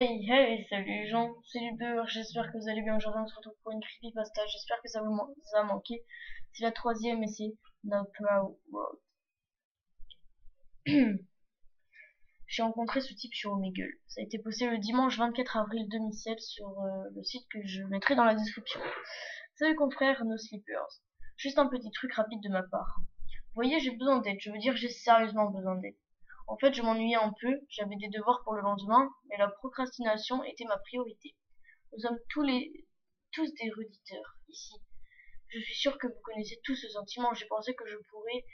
Hey, hey, salut les gens, c'est Luber, j'espère que vous allez bien. Aujourd'hui on se retrouve pour une creepypasta, j'espère que ça vous a manqué. C'est la troisième et c'est No Proud Road. J'ai rencontré ce type sur Omegle. Ça a été posté le dimanche 24 avril 2007 sur le site que je mettrai dans la description. Salut confrère, No Sleepers. Juste un petit truc rapide de ma part. Vous voyez, j'ai besoin d'aide, je veux dire j'ai sérieusement besoin d'aide. En fait, je m'ennuyais un peu, j'avais des devoirs pour le lendemain, mais la procrastination était ma priorité. Nous sommes tous des ruditeurs ici. Je suis sûr que vous connaissez tous ce sentiment. J'ai pensé que je pourrais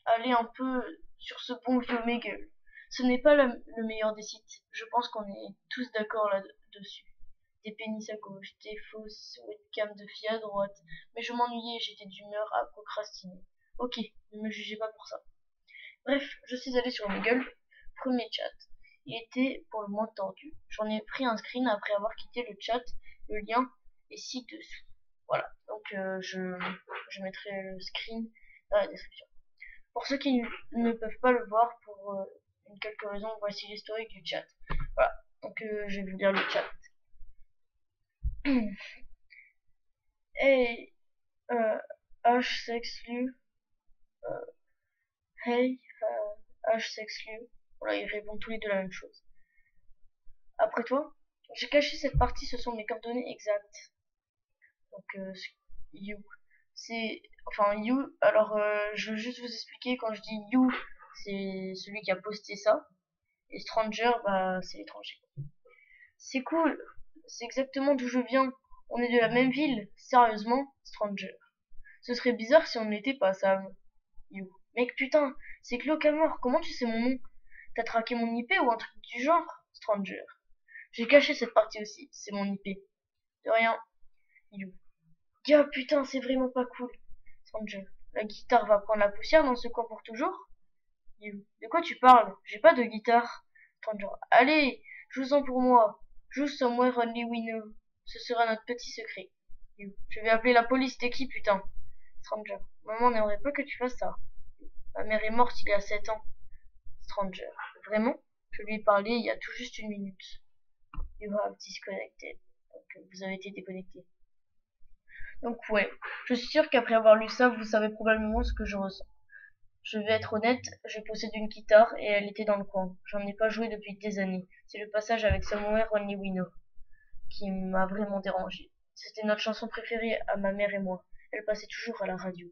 aller un peu sur ce bon vieux Meagle. Ce n'est pas le meilleur des sites. Je pense qu'on est tous d'accord là-dessus. Des pénis à gauche, des fausses webcams de filles à droite. Mais je m'ennuyais et j'étais d'humeur à procrastiner. Ok, ne me jugez pas pour ça. Bref, je suis allé sur Meagle. Premier chat. Il était pour le moins tordu. J'en ai pris un screen après avoir quitté le chat. Le lien est ci-dessous. Voilà, donc je mettrai le screen dans la description. Pour ceux qui ne peuvent pas le voir pour une quelque raison, voici l'historique du chat. Voilà, donc je vais vous lire le chat. Hey, H-Sexlu, hey, H-Sexlu. Voilà, ils répondent tous les deux la même chose. Après toi, j'ai caché cette partie, ce sont mes coordonnées exactes. Donc, you. C'est, enfin, you, alors, je veux juste vous expliquer, quand je dis you, c'est celui qui a posté ça. Et stranger, bah, c'est l'étranger. C'est cool. C'est exactement d'où je viens. On est de la même ville. Sérieusement, stranger. Ce serait bizarre si on ne l'était pas, Sam. You. Mec, putain, c'est glauque à mort. Comment tu sais mon nom? T'as traqué mon IP ou un truc du genre? Stranger. J'ai caché cette partie aussi. C'est mon IP. De rien. You. Ah putain, c'est vraiment pas cool. Stranger. La guitare va prendre la poussière dans ce coin pour toujours? You. De quoi tu parles? J'ai pas de guitare. Stranger. Allez, joue-en pour moi. Joue Somewhere Only We Know. Ce sera notre petit secret. You. Je vais appeler la police, t'es qui putain? Stranger. Maman n'aimerait pas que tu fasses ça. Ma mère est morte il y a 7 ans. Stranger. Vraiment? Je lui ai parlé il y a tout juste une minute. You have disconnected. Donc, vous avez été déconnecté. Donc ouais, je suis sûre qu'après avoir lu ça, vous savez probablement ce que je ressens. Je vais être honnête, je possède une guitare et elle était dans le coin. J'en ai pas joué depuis des années. C'est le passage avec Somewhere Only We Know qui m'a vraiment dérangé. C'était notre chanson préférée à ma mère et moi. Elle passait toujours à la radio.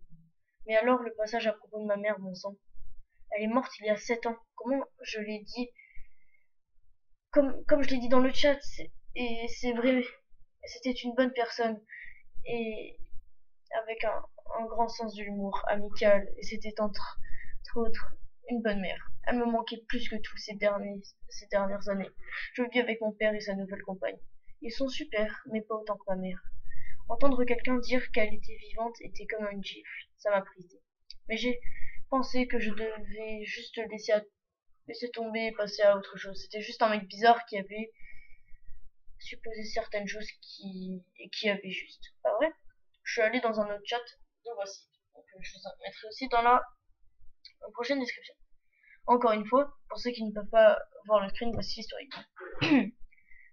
Mais alors le passage à propos de ma mère, mon sang. Elle est morte il y a 7 ans. Comment je l'ai dit comme je l'ai dit dans le chat, et c'est vrai, c'était une bonne personne. Et avec un grand sens de l'humour, amical, et c'était entre autres une bonne mère. Elle me manquait plus que tout ces dernières années. Je vis avec mon père et sa nouvelle compagne. Ils sont super, mais pas autant que ma mère. Entendre quelqu'un dire qu'elle était vivante était comme une gifle. Ça m'a brisé. Mais j'ai pensé que je devais juste laisser tomber et passer à autre chose. C'était juste un mec bizarre qui avait supposé certaines choses qui avait juste. Pas vrai? Je suis allé dans un autre chat, le voici. Donc, je vous en mettrai aussi dans la prochaine description. Encore une fois, pour ceux qui ne peuvent pas voir le screen, voici l'historique.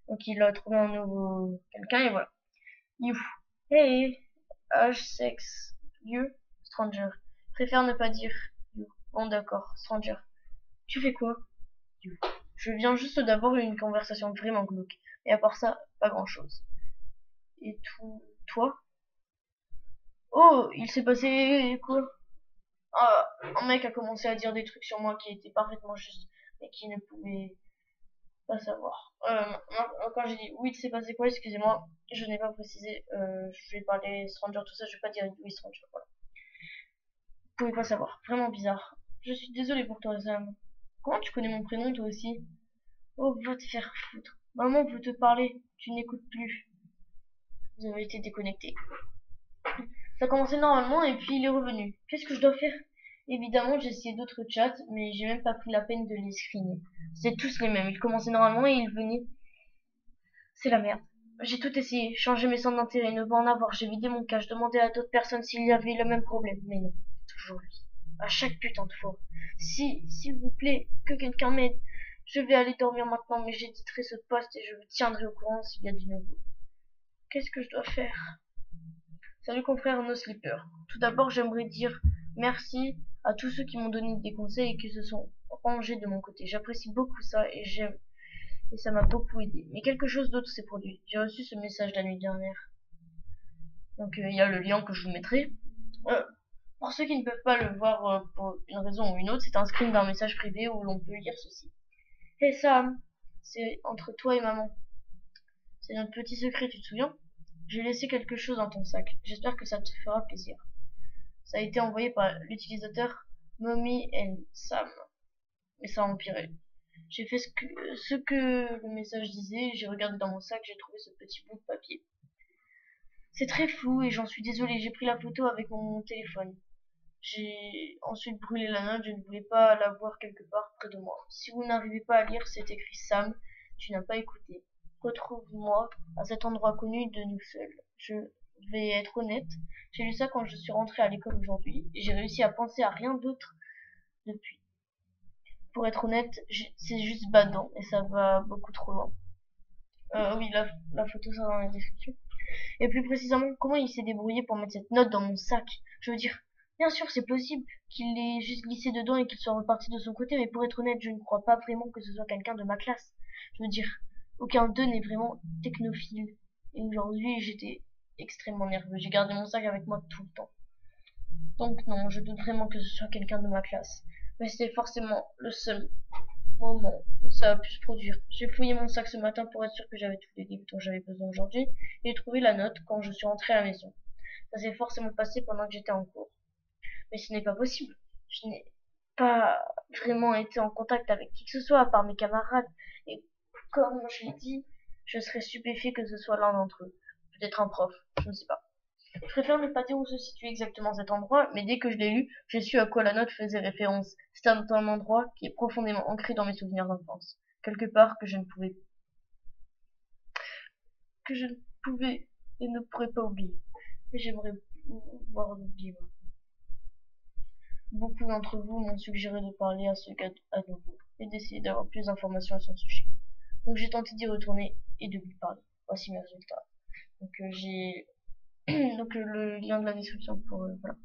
Donc il a trouvé un nouveau quelqu'un et voilà. You. Hey, H-sex, you, stranger. Préfère ne pas dire you. Bon d'accord, stranger. Tu fais quoi? You. Je viens juste d'avoir une conversation vraiment glauque. Et à part ça, pas grand chose. Et toi? Oh, il s'est passé quoi? Ah, un mec a commencé à dire des trucs sur moi qui étaient parfaitement justes, mais qui ne pouvait pas savoir. Quand j'ai dit oui, il s'est passé quoi, excusez-moi, je n'ai pas précisé. Je vais parler stranger, tout ça, je vais pas dire oui, stranger, voilà. Vous pouvez pas savoir, vraiment bizarre. Je suis désolée pour toi, Sam. Comment tu connais mon prénom, toi aussi? Oh, va te faire foutre. Maman veut te parler, tu n'écoutes plus. Vous avez été déconnecté. Ça a commencé normalement et puis il est revenu. Qu'est-ce que je dois faire? Évidemment, j'ai essayé d'autres chats, mais j'ai même pas pris la peine de les screener. C'est tous les mêmes. Ils commençaient normalement et ils venaient. C'est la merde. J'ai tout essayé, changé mes centres d'intérêt, ne pas en avoir, j'ai vidé mon cache, demandé à d'autres personnes s'il y avait le même problème, mais non, toujours lui. À chaque putain de fois. S'il vous plaît, que quelqu'un m'aide. Je vais aller dormir maintenant, mais j'éditerai ce post et je vous tiendrai au courant s'il y a du nouveau. Qu'est-ce que je dois faire? Salut confrère No Sleeper. Tout d'abord, j'aimerais dire merci à tous ceux qui m'ont donné des conseils et qui se sont rangés de mon côté. J'apprécie beaucoup ça et j'aime et ça m'a beaucoup aidé. Mais quelque chose d'autre s'est produit. J'ai reçu ce message la nuit dernière. Donc il y a le lien que je vous mettrai. Euh, pour ceux qui ne peuvent pas le voir pour une raison ou une autre, c'est un screen d'un message privé où l'on peut lire ceci. Hey Sam, c'est entre toi et maman. C'est notre petit secret, tu te souviens? J'ai laissé quelque chose dans ton sac. J'espère que ça te fera plaisir. Ça a été envoyé par l'utilisateur Mommy and Sam. Mais ça a empiré. J'ai fait ce que le message disait, j'ai regardé dans mon sac, j'ai trouvé ce petit bout de papier. C'est très flou et j'en suis désolée, j'ai pris la photo avec mon téléphone. J'ai ensuite brûlé la note, je ne voulais pas la voir quelque part près de moi. Si vous n'arrivez pas à lire, c'est écrit Sam, tu n'as pas écouté. Retrouve-moi à cet endroit connu de nous seuls. Je vais être honnête, j'ai lu ça quand je suis rentrée à l'école aujourd'hui et j'ai réussi à penser à rien d'autre depuis. Pour être honnête, c'est juste badant et ça va beaucoup trop loin. Oui, la photo sera dans la description. Et plus précisément, comment il s'est débrouillé pour mettre cette note dans mon sac? Je veux dire, bien sûr, c'est possible qu'il l'ait juste glissé dedans et qu'il soit reparti de son côté, mais pour être honnête, je ne crois pas vraiment que ce soit quelqu'un de ma classe. Je veux dire, aucun d'eux n'est vraiment technophile. Et aujourd'hui, j'étais extrêmement nerveux. J'ai gardé mon sac avec moi tout le temps. Donc non, je doute vraiment que ce soit quelqu'un de ma classe. Mais c'était forcément le seul moment où ça a pu se produire. J'ai fouillé mon sac ce matin pour être sûr que j'avais tous les livres dont j'avais besoin aujourd'hui, et j'ai trouvé la note quand je suis rentrée à la maison. Ça s'est forcément passé pendant que j'étais en cours. Mais ce n'est pas possible. Je n'ai pas vraiment été en contact avec qui que ce soit à part mes camarades, et comme je l'ai dit, je serais stupéfié que ce soit l'un d'entre eux. Peut-être un prof, je ne sais pas. Je préfère ne pas dire où se situe exactement cet endroit, mais dès que je l'ai lu, j'ai su à quoi la note faisait référence. C'est un endroit qui est profondément ancré dans mes souvenirs d'enfance. Quelque part que je ne pouvais et ne pourrais pas oublier. Et j'aimerais pouvoir l'oublier. Beaucoup d'entre vous m'ont suggéré de parler à ce gars à nouveau et d'essayer d'avoir plus d'informations à son sujet. Donc j'ai tenté d'y retourner et de lui parler. Voici mes résultats. Donc j'ai donc le lien de la description pour voilà.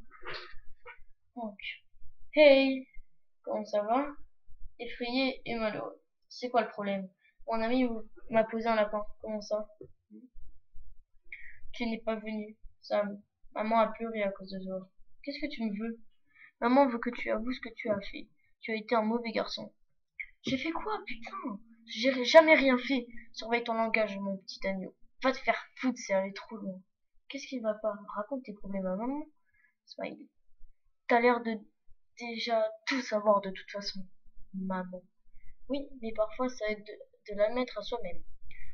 Donc hey, comment ça va? Effrayé et malheureux. C'est quoi le problème? Mon ami m'a posé un lapin. Comment ça? Tu n'es pas venu. Sam. Maman a pleuré à cause de toi. Qu'est-ce que tu me veux? Maman veut que tu avoues ce que tu as fait. Tu as été un mauvais garçon. J'ai fait quoi, putain? J'ai jamais rien fait. Surveille ton langage, mon petit agneau. Va te faire foutre, c'est aller trop loin. Qu'est-ce qui ne va pas? Raconte tes problèmes à maman. Smiley. T'as l'air de déjà tout savoir de toute façon. Maman. Oui, mais parfois ça aide de l'admettre à soi-même.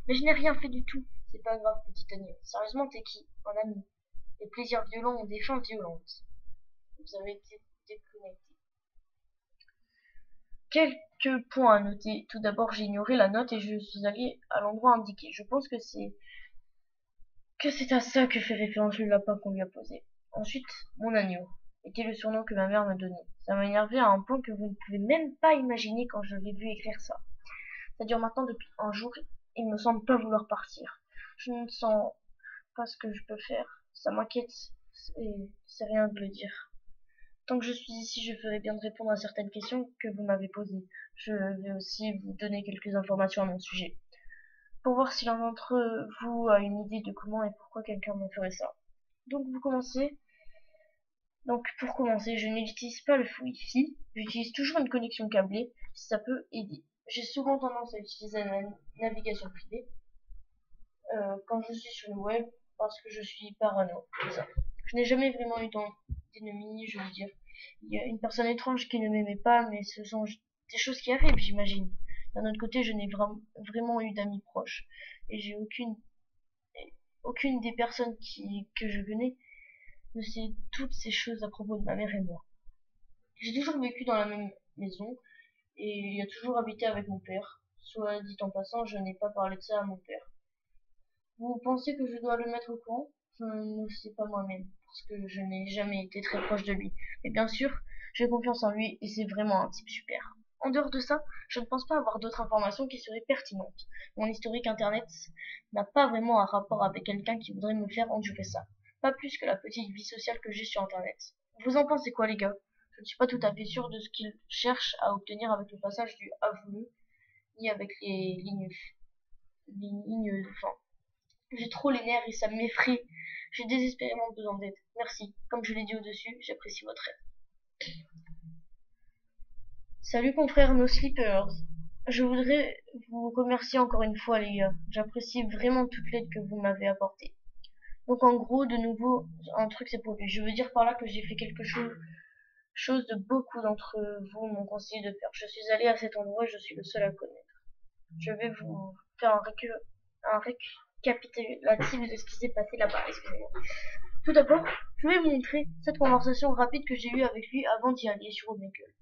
Mais je n'ai rien fait du tout. C'est pas grave, petit agneau. Sérieusement, t'es qui? Un ami. Les plaisirs violents ont des fins violentes. Vous avez été déconnecté. Quelques points à noter. Tout d'abord, j'ai ignoré la note et je suis allé à l'endroit indiqué. Je pense que c'est à ça que fait référence le lapin qu'on lui a posé. Ensuite, mon agneau était le surnom que ma mère me donnait. Ça m'a énervé à un point que vous ne pouvez même pas imaginer quand je l'ai vu écrire ça. Ça dure maintenant depuis un jour. Il me semble pas vouloir partir. Je ne sens pas ce que je peux faire. Ça m'inquiète et c'est rien de le dire. Tant que je suis ici, je ferai bien de répondre à certaines questions que vous m'avez posées. Je vais aussi vous donner quelques informations à mon sujet, pour voir si l'un d'entre vous a une idée de comment et pourquoi quelqu'un me ferait ça. Donc vous commencez. Donc pour commencer, je n'utilise pas le Wi-Fi, j'utilise toujours une connexion câblée, si ça peut aider. J'ai souvent tendance à utiliser la navigation privée quand je suis sur le web parce que je suis parano. C'est ça. Je n'ai jamais vraiment eu d'ennemis, je veux dire. Il y a une personne étrange qui ne m'aimait pas, mais ce sont des choses qui arrivent, j'imagine. D'un autre côté, je n'ai vraiment eu d'amis proches. Et j'ai aucune des personnes que je connais ne sait toutes ces choses à propos de ma mère et moi. J'ai toujours vécu dans la même maison et il a toujours habité avec mon père. Soit dit en passant, je n'ai pas parlé de ça à mon père. Vous pensez que je dois le mettre au courant? Je ne sais pas moi-même, parce que je n'ai jamais été très proche de lui. Mais bien sûr, j'ai confiance en lui et c'est vraiment un type super. En dehors de ça, je ne pense pas avoir d'autres informations qui seraient pertinentes. Mon historique internet n'a pas vraiment un rapport avec quelqu'un qui voudrait me faire endurer ça. Pas plus que la petite vie sociale que j'ai sur internet. Vous en pensez quoi les gars? Je ne suis pas tout à fait sûr de ce qu'il cherche à obtenir avec le passage du avoué, ni avec les lignes, enfin, j'ai trop les nerfs et ça m'effraie. J'ai désespérément besoin d'aide. Merci. Comme je l'ai dit au-dessus, j'apprécie votre aide. Salut confrères No Sleepers. Je voudrais vous remercier encore une fois les gars. J'apprécie vraiment toute l'aide que vous m'avez apportée. Donc en gros, de nouveau, un truc c'est pour lui. Je veux dire par là que j'ai fait quelque chose de beaucoup d'entre vous m'ont conseillé de faire. Je suis allé à cet endroit et je suis le seul à connaître. Je vais vous faire un récapitulatif de ce qui s'est passé là-bas. Excusez-moi. Tout d'abord, je vais vous montrer cette conversation rapide que j'ai eue avec lui avant d'y aller sur Omegle.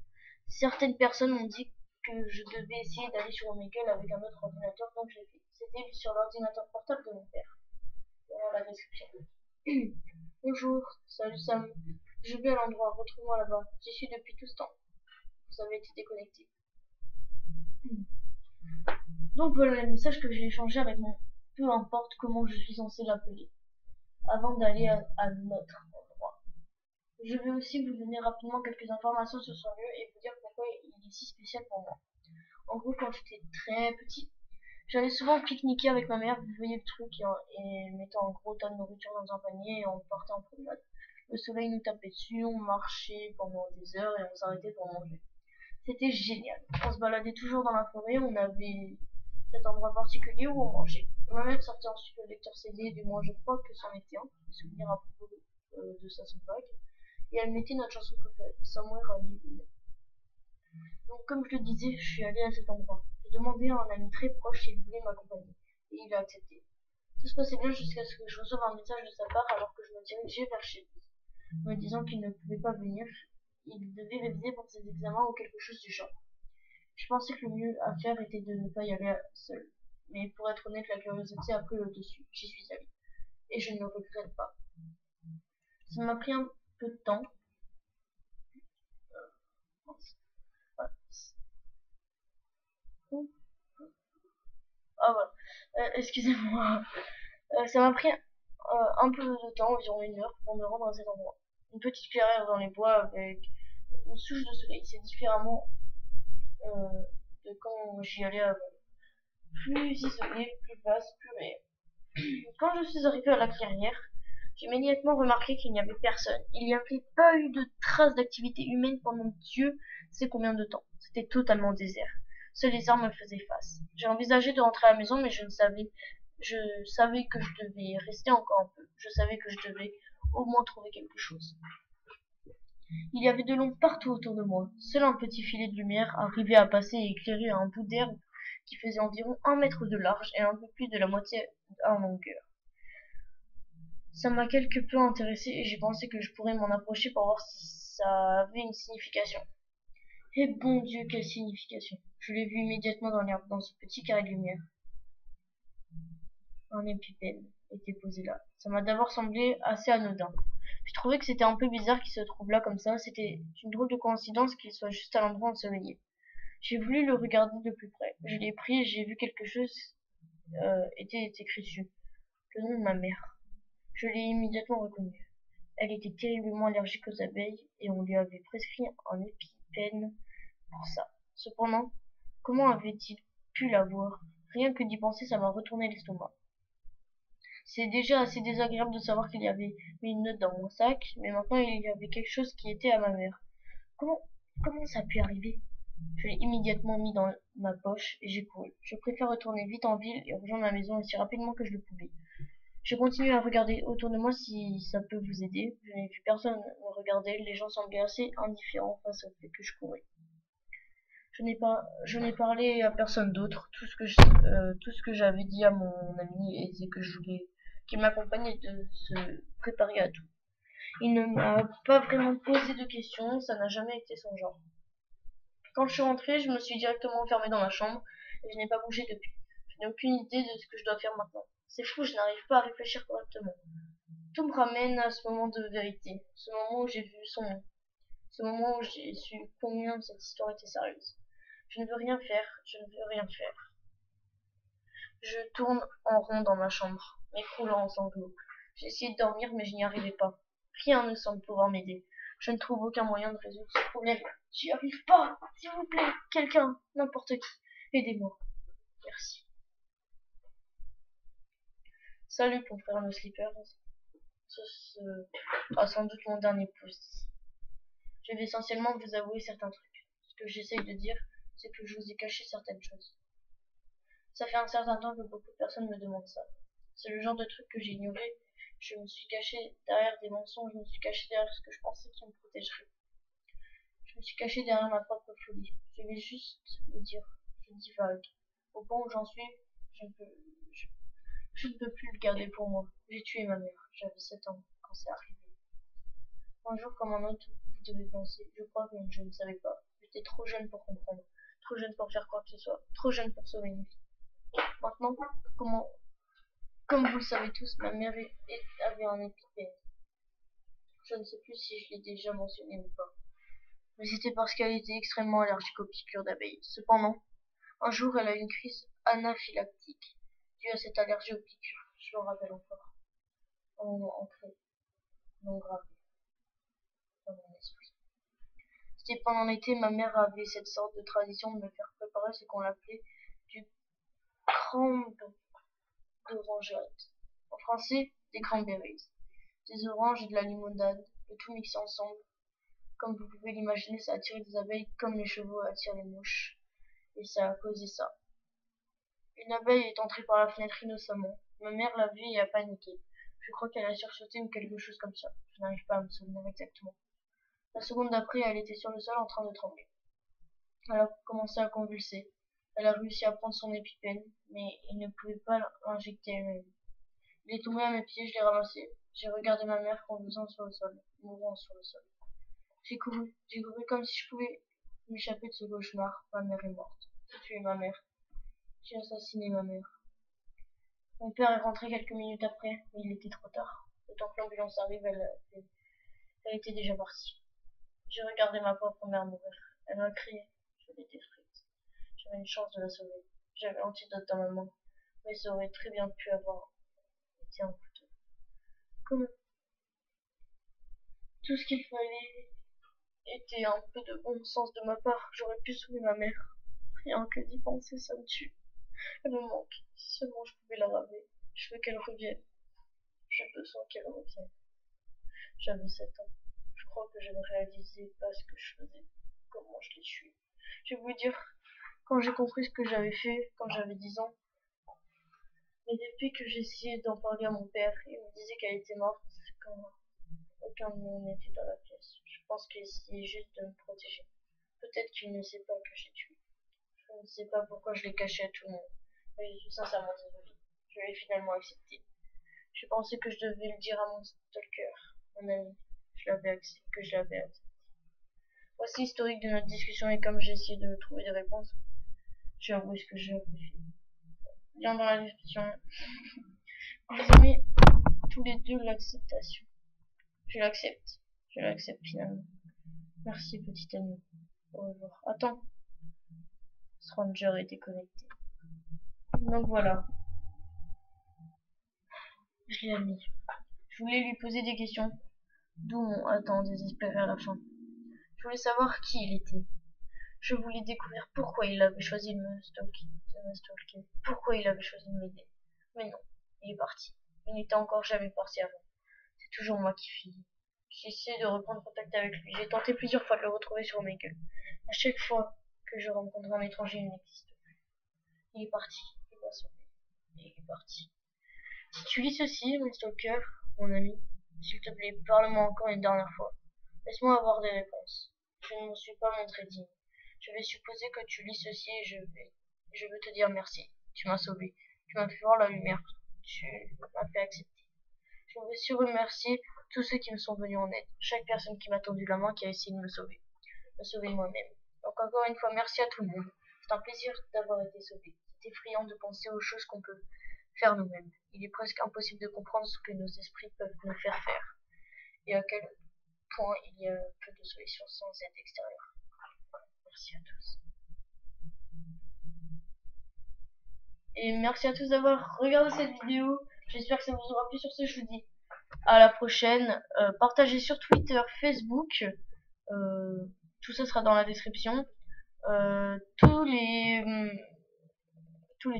Certaines personnes m'ont dit que je devais essayer d'aller sur Omegle avec un autre ordinateur, donc je l'ai fait. C'était sur l'ordinateur portable de mon père. Dans la description. Bonjour, salut Sam. Je vais à l'endroit, retrouve-moi là-bas. J'y suis depuis tout ce temps. Vous avez été déconnecté. Donc voilà le message que j'ai échangé avec mon peu importe comment je suis censé l'appeler, avant d'aller à notre endroit. Je vais aussi vous donner rapidement quelques informations sur son lieu et vous dire pourquoi il est si spécial pour moi. En gros, quand j'étais très petit, j'allais souvent pique-niquer avec ma mère, vous voyez le truc, et mettant un gros tas de nourriture dans un panier et on partait en promenade. Le soleil nous tapait dessus, on marchait pendant des heures et on s'arrêtait pour manger. C'était génial. On se baladait toujours dans la forêt, on avait cet endroit particulier où on mangeait. Ma mère sortait ensuite le lecteur CD, du moins je crois que c'en était un, des souvenirs à propos de sa vague, et elle mettait notre chanson préférée, Somewhere Only You. Donc comme je le disais, je suis allée à cet endroit. J'ai demandé à un ami très proche s'il voulait m'accompagner, et il a accepté. Tout se passait bien jusqu'à ce que je reçoive un message de sa part alors que je me dirigeais vers chez lui, me disant qu'il ne pouvait pas venir, il devait réviser pour ses examens ou quelque chose du genre. Je pensais que le mieux à faire était de ne pas y aller seul. Mais pour être honnête, la curiosité a pris le dessus. J'y suis allée. Et je ne le regrette pas. Ça m'a pris un peu de temps. Ah voilà. Excusez-moi. Ça m'a pris un peu de temps, environ 1 heure, pour me rendre à cet endroit. Une petite clairière dans les bois avec une souche de soleil. C'est différemment de quand j'y allais avant. Plus isolé, plus basse, plus réel. Quand je suis arrivée à la clairière, j'ai immédiatement remarqué qu'il n'y avait personne. Il n'y avait pas eu de traces d'activité humaine pendant Dieu sait combien de temps. C'était totalement désert. Seuls les arbres me faisaient face. J'ai envisagé de rentrer à la maison, mais je savais que je devais rester encore un peu. Je savais que je devais au moins trouver quelque chose. Il y avait de l'ombre partout autour de moi. Seul un petit filet de lumière arrivait à passer et éclairer un bout d'herbe qui faisait environ 1 mètre de large et un peu plus de la moitié en longueur. Ça m'a quelque peu intéressé et j'ai pensé que je pourrais m'en approcher pour voir si ça avait une signification. Et bon Dieu, quelle signification! Je l'ai vu immédiatement dans l'herbe, dans ce petit carré de lumière. Un épipène était posé là. Ça m'a d'abord semblé assez anodin. Je trouvais que c'était un peu bizarre qu'il se trouve là comme ça. C'était une drôle de coïncidence qu'il soit juste à l'endroit ensoleillé. J'ai voulu le regarder de plus près. Je l'ai pris et j'ai vu quelque chose était écrit dessus. Le nom de ma mère. Je l'ai immédiatement reconnu. Elle était terriblement allergique aux abeilles et on lui avait prescrit un épipène pour ça. Cependant, comment avait-il pu l'avoir? Rien que d'y penser, ça m'a retourné l'estomac. C'est déjà assez désagréable de savoir qu'il y avait mis une note dans mon sac, mais maintenant il y avait quelque chose qui était à ma mère. Comment, comment ça a pu arriver? Je l'ai immédiatement mis dans ma poche et j'ai couru. Je préfère retourner vite en ville et rejoindre la maison aussi rapidement que je le pouvais. Je continue à regarder autour de moi si ça peut vous aider. Je n'ai vu personne me regarder. Les gens semblaient assez indifférents face au fait que je courais. Je n'ai parlé à personne d'autre. Tout ce que j'avais dit à mon ami était que je voulais qu'il m'accompagne et de se préparer à tout. Il ne m'a pas vraiment posé de questions. Ça n'a jamais été son genre. Quand je suis rentrée, je me suis directement enfermée dans ma chambre et je n'ai pas bougé depuis. Je n'ai aucune idée de ce que je dois faire maintenant. C'est fou, je n'arrive pas à réfléchir correctement. Tout me ramène à ce moment de vérité, ce moment où j'ai vu son nom, ce moment où j'ai su combien cette histoire était sérieuse. Je ne veux rien faire, je ne veux rien faire. Je tourne en rond dans ma chambre, m'écroulant en sanglots. J'ai essayé de dormir, mais je n'y arrivais pas. Rien ne semble pouvoir m'aider. Je ne trouve aucun moyen de résoudre ce problème. J'y arrive pas. S'il vous plaît, quelqu'un, n'importe qui, aidez-moi. Merci. Salut, mon frère, nos slippers. Ce sera sans doute mon dernier post. Je vais essentiellement vous avouer certains trucs. Ce que j'essaye de dire, c'est que je vous ai caché certaines choses. Ça fait un certain temps que beaucoup de personnes me demandent ça. C'est le genre de truc que j'ai ignoré. Je me suis caché derrière des mensonges, je me suis caché derrière ce que je pensais qui me protégerait. Je me suis caché derrière ma propre folie. Je vais juste le dire. Je divague. Au point où j'en suis, je ne peux, je, je ne peux plus le garder pour moi. J'ai tué ma mère. J'avais 7 ans quand c'est arrivé. Un jour comme un autre, vous devez penser. Je crois que je ne savais pas. J'étais trop jeune pour comprendre. Trop jeune pour faire quoi que ce soit. Trop jeune pour sauver une vie. Maintenant, comme vous le savez tous, ma mère avait un épipène. Je ne sais plus si je l'ai déjà mentionné ou pas. Mais c'était parce qu'elle était extrêmement allergique aux piqûres d'abeilles. Cependant, un jour, elle a eu une crise anaphylactique due à cette allergie aux piqûres. Je me rappelle encore. Un moment ancré, non gravé, dans mon esprit. C'était pendant l'été, ma mère avait cette sorte de tradition de me faire préparer ce qu'on appelait du cranberry d'orangeade. En français, des cranberries. Des oranges et de la limonade, le tout mixé ensemble. Comme vous pouvez l'imaginer, ça a attiré des abeilles comme les chevaux attirent les mouches. Et ça a causé ça. Une abeille est entrée par la fenêtre innocemment. Ma mère l'a vue et a paniqué. Je crois qu'elle a sursauté ou quelque chose comme ça. Je n'arrive pas à me souvenir exactement. La seconde d'après, elle était sur le sol en train de trembler. Elle a commencé à convulser. Elle a réussi à prendre son épipène, mais il ne pouvait pas l'injecter elle-même. Il est tombé à mes pieds, je l'ai ramassé. J'ai regardé ma mère convulsant sur le sol, mourant sur le sol. J'ai couru comme si je pouvais m'échapper de ce cauchemar. Ma mère est morte. J'ai tué ma mère. J'ai assassiné ma mère. Mon père est rentré quelques minutes après, mais il était trop tard. Le temps que l'ambulance arrive, elle était déjà partie. J'ai regardé ma pauvre mère mourir. Elle m'a crié. Je l'ai détruite. J'avais une chance de la sauver. J'avais l'antidote dans ma main, mais ça aurait très bien pu avoir été un couteau. Comme tout ce qu'il fallait était un peu de bon sens de ma part, j'aurais pu sauver ma mère. Rien que d'y penser, ça me tue. Elle me manque. Si seulement je pouvais la ramener. Je veux qu'elle revienne. J'ai besoin qu'elle revienne. J'avais 7 ans. Je crois que je ne réalisais pas ce que je faisais. Comment je l'ai tuée. Je vais vous dire, quand j'ai compris ce que j'avais fait, quand j'avais 10 ans, mais depuis que j'ai essayé d'en parler à mon père, il me disait qu'elle était morte quand aucun de nous n'était dans la pièce. Je pense qu'il essayait juste de me protéger. Peut-être qu'il ne sait pas que j'ai tué. Je ne sais pas pourquoi je l'ai caché à tout le monde. Mais je suis sincèrement désolée. Je l'ai finalement accepté. Je pensais que je devais le dire à mon stalker, mon ami. Que je l'avais accepté. Voici l'historique de notre discussion et comme j'ai essayé de trouver des réponses, j'ai avoué ce que j'avais fait. Lien dans la description. Vous aimez tous les deux l'acceptation. Je l'accepte. Je l'accepte finalement. Merci petit ami. Au revoir. Attends. Ce ranger est déconnecté. Donc voilà. Je l'ai admis. Je voulais lui poser des questions. D'où mon attend désespéré à la fin. Je voulais savoir qui il était. Je voulais découvrir pourquoi il avait choisi de me stalker. Pourquoi il avait choisi de m'aider. Mais non, il est parti. Il n'était encore jamais parti avant. C'est toujours moi qui file. J'ai essayé de reprendre contact avec lui. J'ai tenté plusieurs fois de le retrouver sur Omegle. À chaque fois que je rencontre un étranger, il n'existe plus. Il est parti. Il va sauver. Il est parti. Si tu lis ceci, mon stalker, mon ami, s'il te plaît, parle-moi encore une dernière fois. Laisse-moi avoir des réponses. Je ne me suis pas montré digne. Je vais supposer que tu lis ceci et je veux te dire merci. Tu m'as sauvé. Tu m'as fait voir la lumière. Tu m'as fait accepter. Je veux aussi remercier tous ceux qui me sont venus en aide. Chaque personne qui m'a tendu la main, qui a essayé de me sauver. Me sauver moi-même. Donc encore une fois, merci à tout le monde. C'est un plaisir d'avoir été sauvé. C'est effrayant de penser aux choses qu'on peut faire nous-mêmes. Il est presque impossible de comprendre ce que nos esprits peuvent nous faire. Et à quel point il y a peu de solutions sans aide extérieure. Merci à tous. Et merci à tous d'avoir regardé cette vidéo. J'espère que ça vous aura plu. Sur ce, je vous dis à la prochaine. Partagez sur Twitter, Facebook. Tout ça sera dans la description. Tous les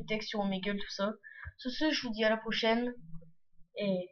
textes sur Omegle, tout ça. Sur ce, je vous dis à la prochaine. Et